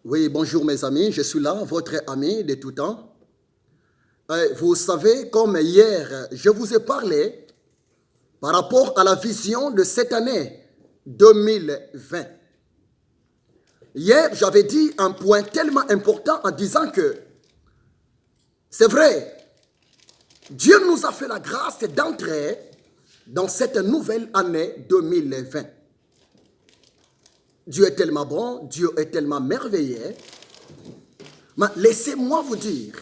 Oui, bonjour mes amis, je suis là, votre ami de tout temps. Vous savez, comme hier, je vous ai parlé par rapport à la vision de cette année 2020. Hier, j'avais dit un point tellement important en disant que c'est vrai, Dieu nous a fait la grâce d'entrer dans cette nouvelle année 2020. Dieu est tellement bon, Dieu est tellement merveilleux. Mais laissez-moi vous dire,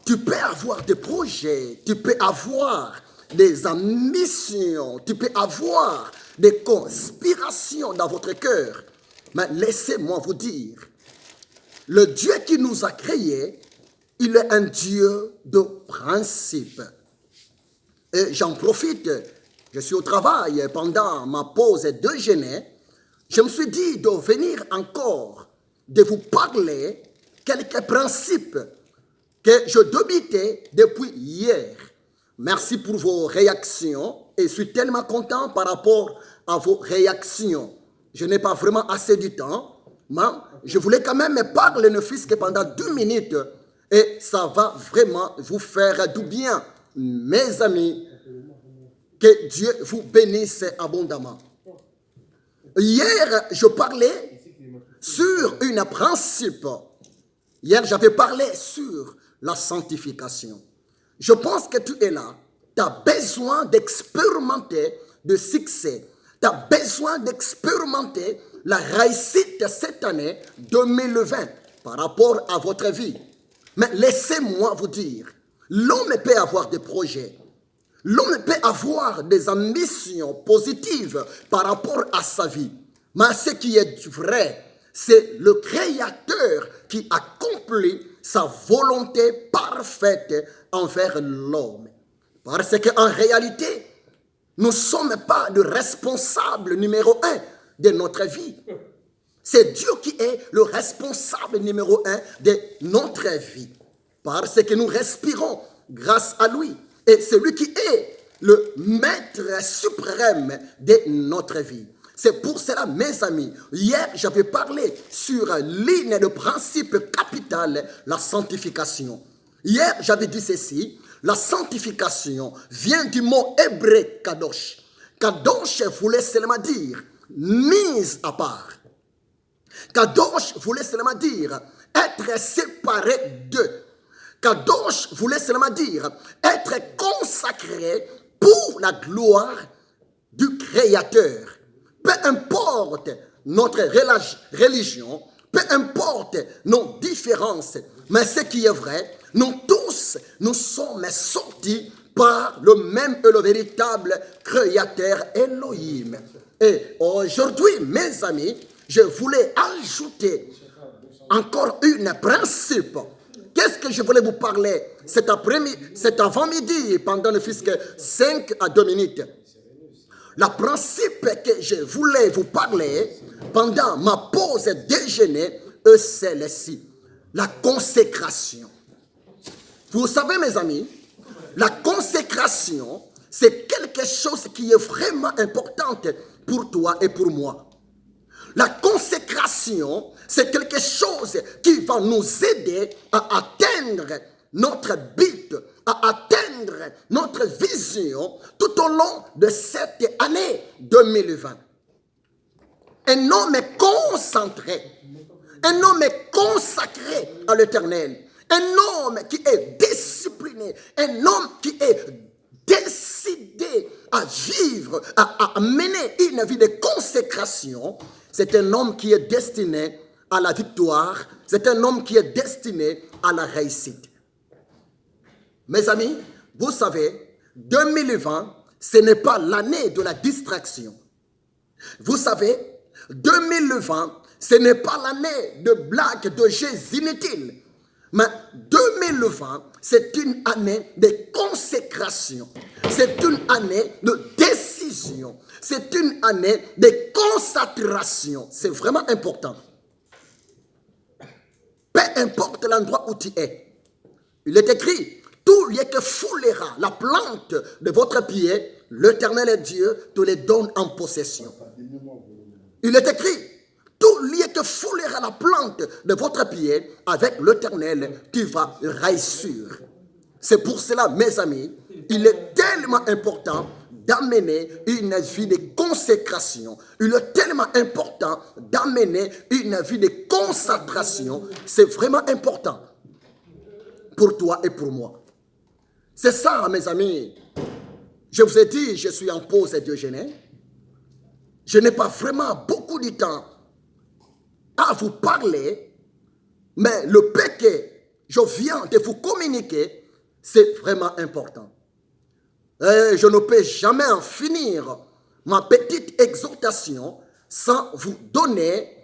tu peux avoir des projets, tu peux avoir des ambitions, tu peux avoir des conspirations dans votre cœur. Mais laissez-moi vous dire, le Dieu qui nous a créés, il est un Dieu de principe. Et j'en profite, je suis au travail pendant ma pause déjeuner. Je me suis dit de venir encore, de vous parler quelques principes que je débitais depuis hier. Merci pour vos réactions et je suis tellement content par rapport à vos réactions. Je n'ai pas vraiment assez de temps, mais je voulais quand même parler ne fût-ce que pendant 2 minutes et ça va vraiment vous faire du bien, mes amis. Que Dieu vous bénisse abondamment. Hier, je parlais sur un principe. Hier, j'avais parlé sur la sanctification. Je pense que tu es là. Tu as besoin d'expérimenter de succès. Tu as besoin d'expérimenter la réussite cette année 2020 par rapport à votre vie. Mais laissez-moi vous dire, l'homme peut avoir des projets. L'homme peut avoir des ambitions positives par rapport à sa vie. Mais ce qui est vrai, c'est le Créateur qui accomplit sa volonté parfaite envers l'homme. Parce qu'en réalité, nous ne sommes pas le responsable numéro 1 de notre vie. C'est Dieu qui est le responsable numéro 1 de notre vie. Parce que nous respirons grâce à lui. Et c'est lui qui est le maître suprême de notre vie. C'est pour cela, mes amis, hier, j'avais parlé sur l'une de principe capital, la sanctification. Hier, j'avais dit ceci, la sanctification vient du mot hébreu kadosh. Kadosh voulait seulement dire mise à part. Kadosh voulait seulement dire être séparé d'eux. Kadosh voulait seulement dire être consacré pour la gloire du Créateur. Peu importe notre religion, peu importe nos différences, mais ce qui est vrai, nous tous, nous sommes sortis par le même et le véritable Créateur Elohim. Et aujourd'hui, mes amis, je voulais ajouter encore un principe. Qu'est-ce que je voulais vous parler cet avant-midi, pendant le fisc 5 à 2 minutes. Le principe que je voulais vous parler pendant ma pause déjeuner, c'est celle-ci, la consécration. Vous savez, mes amis, la consécration, c'est quelque chose qui est vraiment important pour toi et pour moi. La consécration, c'est quelque chose qui va nous aider à atteindre notre but, à atteindre notre vision tout au long de cette année 2020. Un homme est concentré, un homme est consacré à l'Éternel, un homme qui est discipliné, un homme qui est décidé à vivre, à mener une vie de consécration. C'est un homme qui est destiné à la victoire. C'est un homme qui est destiné à la réussite. Mes amis, vous savez, 2020, ce n'est pas l'année de la distraction. Vous savez, 2020, ce n'est pas l'année de blagues, de jeux inutiles. Mais 2020, c'est une année de consécration. C'est une année de décision. C'est une année de concentration. C'est vraiment important. Peu importe l'endroit où tu es. Il est écrit, tout lieu que foulera la plante de votre pied, l'Éternel Dieu te les donne en possession. Il est écrit, tout lieu que foulera la plante de votre pied, avec l'Éternel, tu vas réussir. C'est pour cela, mes amis, il est tellement important d'amener une vie de consécration. Il est tellement important d'amener une vie de concentration. C'est vraiment important pour toi et pour moi. C'est ça, mes amis. Je vous ai dit, je suis en pause déjeuner. Je n'ai pas vraiment beaucoup de temps à vous parler, mais le peu que je viens de vous communiquer, c'est vraiment important. Et je ne peux jamais en finir ma petite exhortation sans vous donner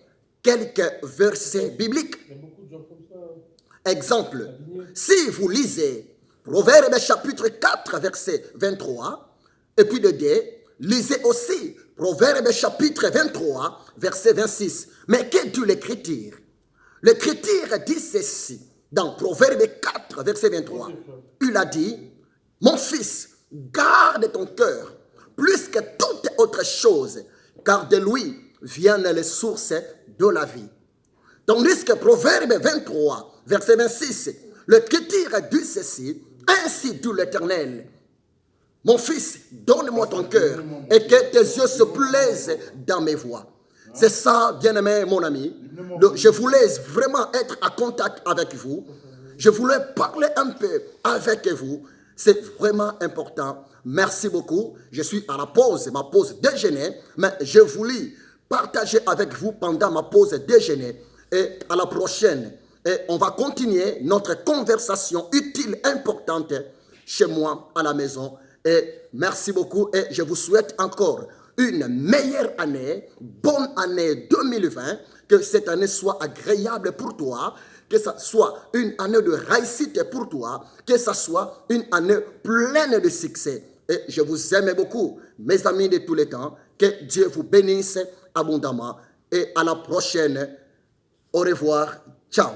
quelques versets bibliques. Exemple, si vous lisez Proverbe chapitre 4, verset 23, et puis de D, lisez aussi Proverbe chapitre 23, verset 26. Mais que dit l'Écriture? L'Écriture dit ceci, dans Proverbe 4, verset 23. Il a dit, mon fils, garde ton cœur plus que toute autre chose, car de lui viennent les sources de la vie. Tandis que Proverbe 23, verset 26, l'Écriture dit ceci, ainsi dit l'Éternel, mon fils, donne-moi ton cœur et que tes yeux se plaisent dans mes voies. C'est ça, bien-aimé, mon ami. Je voulais vraiment être en contact avec vous. Je voulais parler un peu avec vous. C'est vraiment important. Merci beaucoup. Je suis à la pause, ma pause déjeuner, mais je voulais partager avec vous pendant ma pause déjeuner. Et à la prochaine. Et on va continuer notre conversation utile, importante chez moi à la maison. Et merci beaucoup et je vous souhaite encore une meilleure année, bonne année 2020, que cette année soit agréable pour toi, que ce soit une année de réussite pour toi, que ce soit une année pleine de succès. Et je vous aime beaucoup, mes amis de tous les temps, que Dieu vous bénisse abondamment et à la prochaine. Au revoir, ciao.